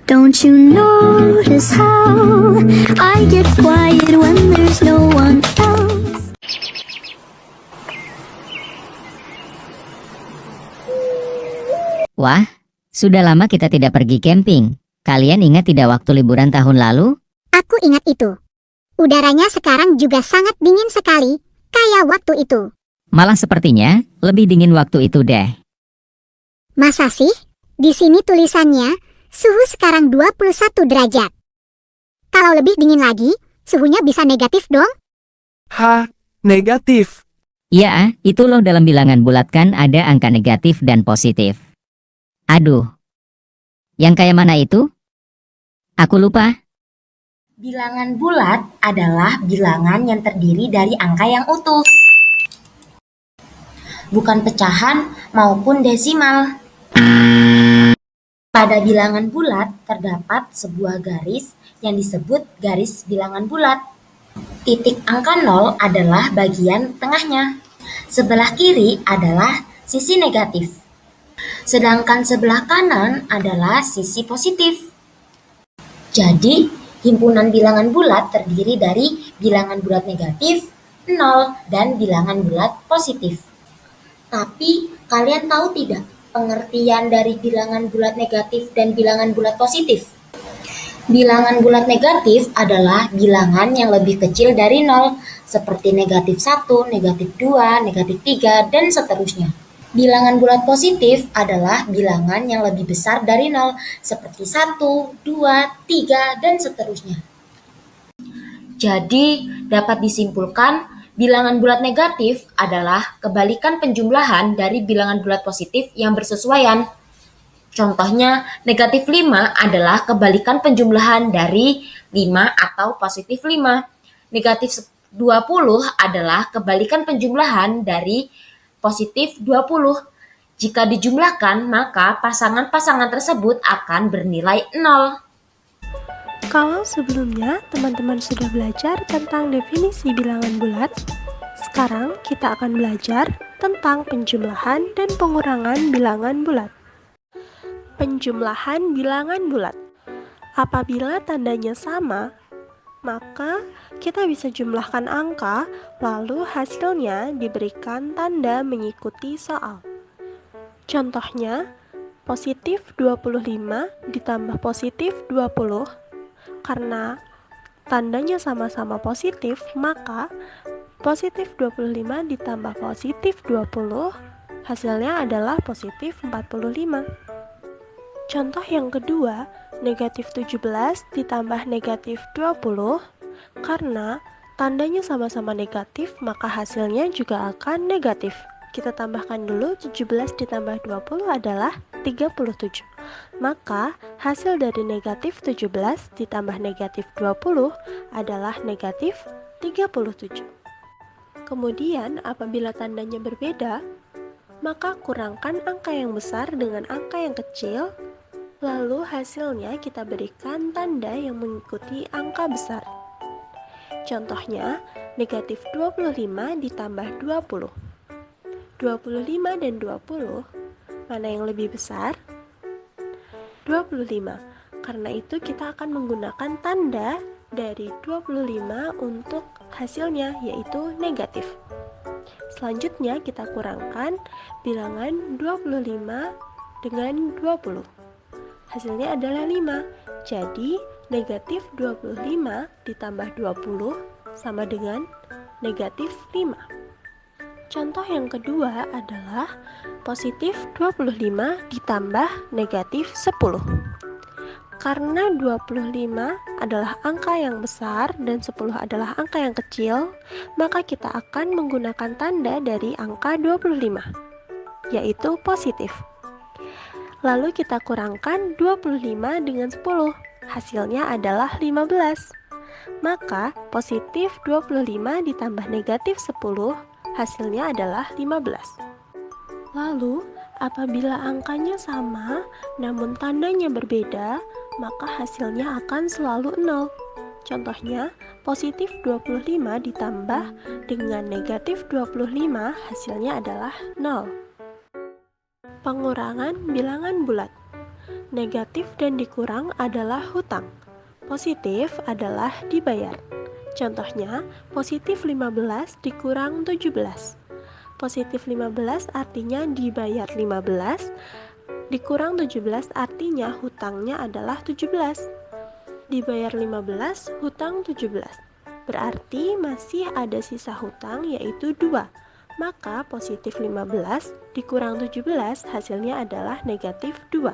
Don't you notice how I get quiet when there's no one else? Wah, sudah lama kita tidak pergi camping. Kalian ingat tidak waktu liburan tahun lalu? Aku ingat itu. Udaranya sekarang juga sangat dingin sekali, kayak waktu itu. Malah sepertinya lebih dingin waktu itu deh. Masa sih? Di sini tulisannya, suhu sekarang 21 derajat. Kalau lebih dingin lagi, suhunya bisa negatif dong? Hah, negatif. Ya, itu loh dalam bilangan bulat kan ada angka negatif dan positif. Aduh, yang kayak mana itu? Aku lupa. Bilangan bulat adalah bilangan yang terdiri dari angka yang utuh, bukan pecahan maupun desimal. Pada bilangan bulat terdapat sebuah garis yang disebut garis bilangan bulat. Titik angka 0 adalah bagian tengahnya. Sebelah kiri adalah sisi negatif, sedangkan sebelah kanan adalah sisi positif. Jadi, himpunan bilangan bulat terdiri dari bilangan bulat negatif, 0, dan bilangan bulat positif. Tapi, kalian tahu tidak pengertian dari bilangan bulat negatif dan bilangan bulat positif? Bilangan bulat negatif adalah bilangan yang lebih kecil dari 0, seperti negatif 1, negatif 2, negatif 3, dan seterusnya. Bilangan bulat positif adalah bilangan yang lebih besar dari 0, seperti 1, 2, 3, dan seterusnya. Jadi, dapat disimpulkan bilangan bulat negatif adalah kebalikan penjumlahan dari bilangan bulat positif yang bersesuaian. Contohnya, negatif 5 adalah kebalikan penjumlahan dari 5 atau positif 5. Negatif 20 adalah kebalikan penjumlahan dari positif 20. Jika dijumlahkan, maka pasangan-pasangan tersebut akan bernilai 0. Kalau sebelumnya teman-teman sudah belajar tentang definisi bilangan bulat, sekarang kita akan belajar tentang penjumlahan dan pengurangan bilangan bulat. Penjumlahan bilangan bulat. Apabila tandanya sama, maka kita bisa jumlahkan angka, lalu hasilnya diberikan tanda mengikuti soal. Contohnya, positif 25 ditambah positif 20. Karena tandanya sama-sama positif, maka positif 25 ditambah positif 20, hasilnya adalah positif 45. Contoh yang kedua, negatif 17 ditambah negatif 20, karena tandanya sama-sama negatif, maka hasilnya juga akan negatif. Kita tambahkan dulu, 17 ditambah 20 adalah 37. Maka hasil dari negatif 17 ditambah negatif 20 adalah negatif 37. Kemudian apabila tandanya berbeda, maka kurangkan angka yang besar dengan angka yang kecil, lalu hasilnya kita berikan tanda yang mengikuti angka besar. Contohnya, negatif 25 ditambah 20. 25 dan 20, mana yang lebih besar? 25. Karena itu kita akan menggunakan tanda dari 25 untuk hasilnya, yaitu negatif. Selanjutnya kita kurangkan bilangan 25 dengan 20. Hasilnya adalah 5. Jadi negatif 25 ditambah 20 sama dengan negatif 5. Contoh yang kedua adalah positif 25 ditambah negatif 10. Karena 25 adalah angka yang besar dan 10 adalah angka yang kecil, maka kita akan menggunakan tanda dari angka 25, yaitu positif. Lalu kita kurangkan 25 dengan 10, hasilnya adalah 15. Maka positif 25 ditambah negatif 10, hasilnya adalah 15. Lalu, apabila angkanya sama, namun tandanya berbeda, maka hasilnya akan selalu 0. Contohnya, positif 25 ditambah dengan negatif 25, hasilnya adalah 0. Pengurangan bilangan bulat. Negatif dan dikurang adalah hutang. Positif adalah dibayar. Contohnya, positif 15 dikurang 17. Positif 15 artinya dibayar 15, dikurang 17 artinya hutangnya adalah 17. Dibayar 15, hutang 17. Berarti masih ada sisa hutang yaitu 2. Maka positif 15 dikurang 17 hasilnya adalah negatif 2.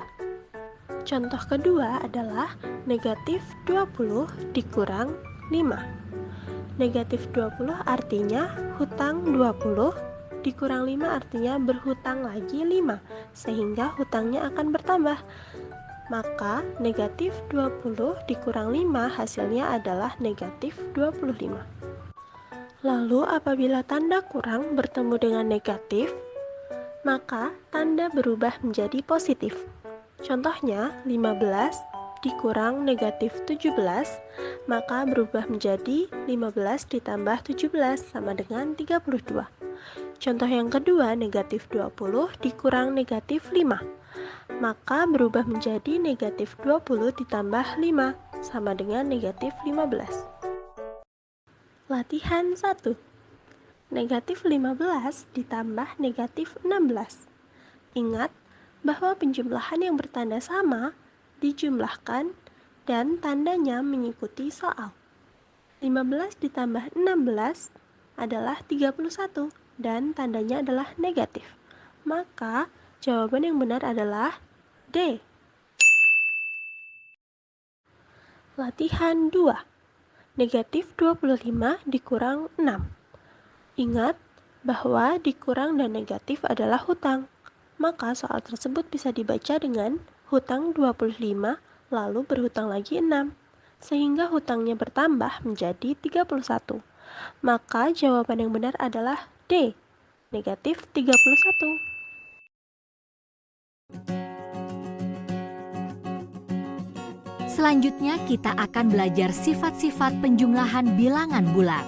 Contoh kedua adalah negatif 20 dikurang 5. Negatif 20 artinya hutang 20, dikurang 5 artinya berhutang lagi 5, sehingga hutangnya akan bertambah. Maka negatif 20 dikurang 5 hasilnya adalah negatif 25. Lalu apabila tanda kurang bertemu dengan negatif, maka tanda berubah menjadi positif. Contohnya, 15 dikurang negatif 17, maka berubah menjadi 15 ditambah 17 sama dengan 32. Contoh yang kedua, negatif 20 dikurang negatif 5, maka berubah menjadi negatif 20 ditambah 5 sama dengan negatif 15. Latihan 1. Negatif 15 ditambah negatif 16. Ingat bahwa penjumlahan yang bertanda sama dijumlahkan dan tandanya mengikuti soal. 15 ditambah 16 adalah 31 dan tandanya adalah negatif. Maka jawaban yang benar adalah D. Latihan 2. Negatif 25 dikurang 6. Ingat bahwa dikurang dan negatif adalah hutang. Maka soal tersebut bisa dibaca dengan hutang 25 lalu berhutang lagi 6, sehingga hutangnya bertambah menjadi 31. Maka jawaban yang benar adalah D, negatif 31. Selanjutnya kita akan belajar sifat-sifat penjumlahan bilangan bulat.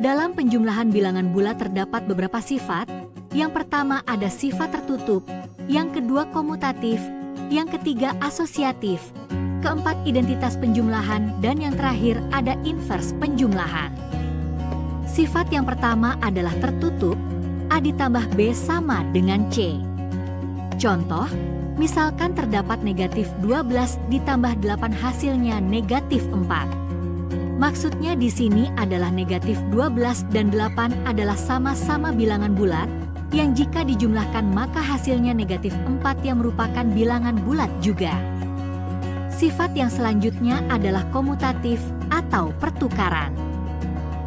Dalam penjumlahan bilangan bulat terdapat beberapa sifat. Yang pertama ada sifat tertutup, yang kedua komutatif, yang ketiga asosiatif, keempat identitas penjumlahan, dan yang terakhir ada invers penjumlahan. Sifat yang pertama adalah tertutup, A ditambah B sama dengan C. Contoh, misalkan terdapat negatif 12 ditambah 8 hasilnya negatif 4. Maksudnya di sini adalah negatif 12 dan 8 adalah sama-sama bilangan bulat, yang jika dijumlahkan maka hasilnya negatif 4 yang merupakan bilangan bulat juga. Sifat yang selanjutnya adalah komutatif atau pertukaran.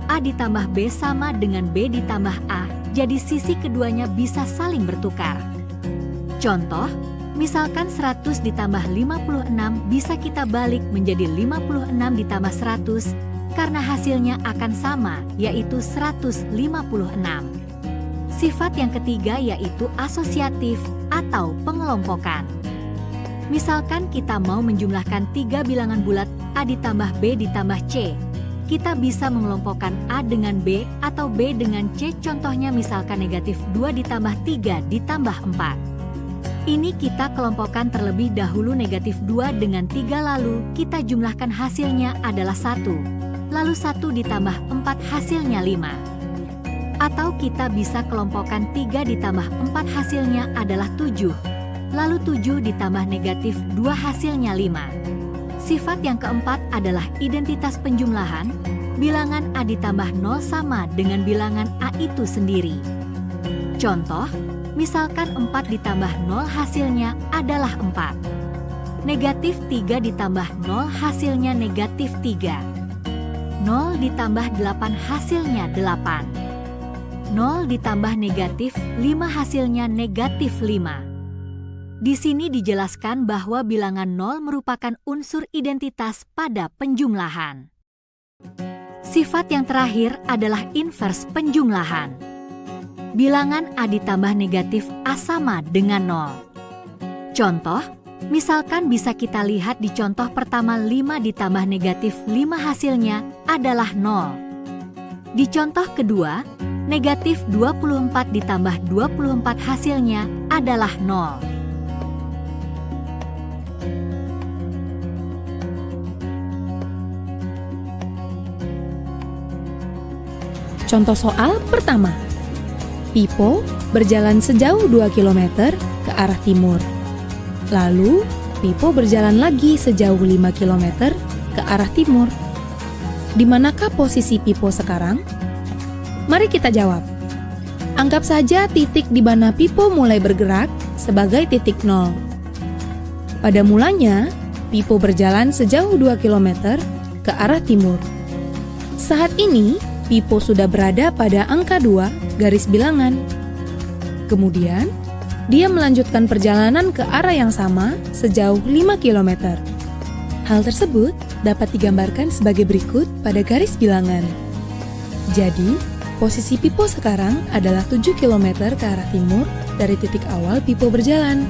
A ditambah B sama dengan B ditambah A, jadi sisi keduanya bisa saling bertukar. Contoh, misalkan 100 ditambah 56 bisa kita balik menjadi 56 ditambah 100, karena hasilnya akan sama, yaitu 156. Sifat yang ketiga yaitu asosiatif atau pengelompokan. Misalkan kita mau menjumlahkan 3 bilangan bulat A ditambah B ditambah C. Kita bisa mengelompokkan A dengan B atau B dengan C, contohnya misalkan negatif 2 ditambah 3 ditambah 4. Ini kita kelompokkan terlebih dahulu negatif 2 dengan 3 lalu kita jumlahkan hasilnya adalah 1. Lalu 1 ditambah 4 hasilnya 5. Atau kita bisa kelompokkan 3 ditambah 4 hasilnya adalah 7. Lalu 7 ditambah negatif 2 hasilnya 5. Sifat yang keempat adalah identitas penjumlahan. Bilangan A ditambah 0 sama dengan bilangan A itu sendiri. Contoh, misalkan 4 ditambah 0 hasilnya adalah 4. Negatif 3 ditambah 0 hasilnya negatif 3. 0 ditambah 8 hasilnya 8. 0 ditambah negatif 5 hasilnya negatif 5. Di sini dijelaskan bahwa bilangan 0 merupakan unsur identitas pada penjumlahan. Sifat yang terakhir adalah invers penjumlahan. Bilangan A ditambah negatif A sama dengan 0. Contoh, misalkan bisa kita lihat di contoh pertama 5 ditambah negatif 5 hasilnya adalah 0. Di contoh kedua, negatif 24 ditambah 24 hasilnya adalah 0. Contoh soal pertama. Pipo berjalan sejauh 2 km ke arah timur. Lalu, Pipo berjalan lagi sejauh 5 km ke arah timur. Di manakah posisi Pipo sekarang? Mari kita jawab. Anggap saja titik di mana Pipo mulai bergerak sebagai titik 0. Pada mulanya, Pipo berjalan sejauh 2 km ke arah timur. Saat ini, Pipo sudah berada pada angka 2 garis bilangan. Kemudian, dia melanjutkan perjalanan ke arah yang sama sejauh 5 km. Hal tersebut dapat digambarkan sebagai berikut pada garis bilangan. Jadi, posisi Pipo sekarang adalah 7 km ke arah timur dari titik awal Pipo berjalan.